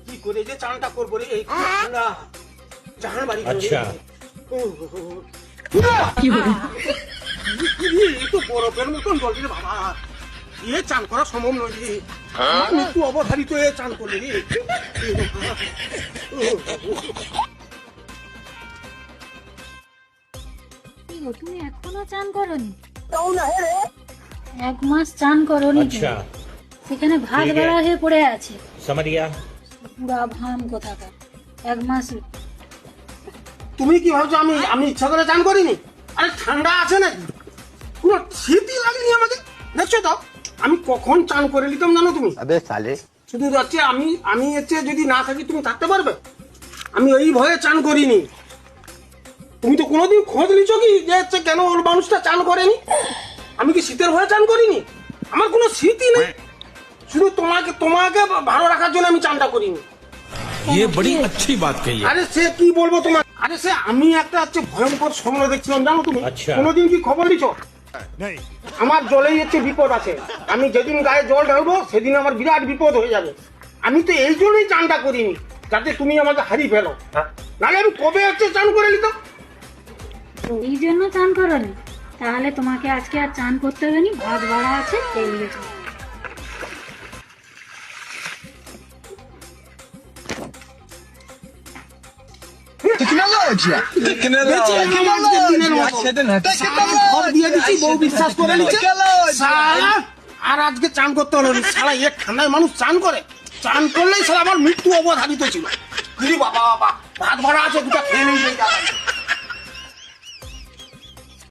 কি করে যে চানটা করবো রে এই ঠান্ডা জাহান বাড়ি আচ্ছা তো বরফের মতন জল রে বাবা এ চান করা সম্ভব নয় রে আমার মৃত্যু অবধারিত এ চান করলে রে তুমি এখনো চান করনি? এক মাস চান করনি अच्छा সেখানে ভাত ঠিক আছে। বেড়া হয়ে পড়ে আছে समझ गया পুরা ভাম কোথাকার। এক মাস তুমি কি ভাবছো আমি আমি ইচ্ছা করে চান করিনি? আরে ঠান্ডা আছে নাকি? কোনো শীতই লাগেনি আমাকে। দেখছো তো আমি কখন চান করে নিতাম জানো তুমি? अबे साले শুধু হচ্ছে আমি হচ্ছে যদি না থাকি তুমি থাকতে পারবে? আমি এই ভয়ে চান করিনি। তুমি তো কোনোদিন খোঁজ নিচ্ছ কি যে হচ্ছে কেন ওর মানুষটা চান করেনি? আমি কি শীতের ভয়ে চান করিনি? আমার কোনো শীতই নেই। শুধু তোমাকে তোমাকে ভালো রাখার জন্য আমি চানটা করিনি। ये बड़ी अच्छी बात कही है। আরে সে কি বলবো তোমার? আরে সে আমি একটা হচ্ছে ভয়ঙ্কর স্বপ্ন দেখছিলাম জানো তুমি? আচ্ছা। কোনোদিন কি খবর নিছো? আমার জলেই হচ্ছে বিপদ আছে। আমি যেদিন গায়ে জল ঢালবো সেদিন আমার বিরাট বিপদ হয়ে যাবে। আমি তো এই জন্যই চানটা করিনি যাতে তুমি আমাকে হারিয়ে ফেলো। নাহলে আমি কবে হচ্ছে চান করে নিতাম। এই জন্য চান করনি? তাহলে তোমাকে আজকে আর চান করতে হবে না, ভাত বাড়া আছে খেয়ে নিয়েছো। टेक्नोलॉजी বেঁচে গেলাম আজকের দিনের মতো। সারা ঘর দিয়ে দিচ্ছি, বউ বিশ্বাস করে নিচ্ছে। সারা আর আজকে চান করতে হলো না। সারা এক ঠান্ডায় মানুষ চান করে? চান করলেই সারা আমার মৃত্যু অবধারিত ছিল। বাবা বাবা ভাত ভরা আছে দুটা খেয়ে নেই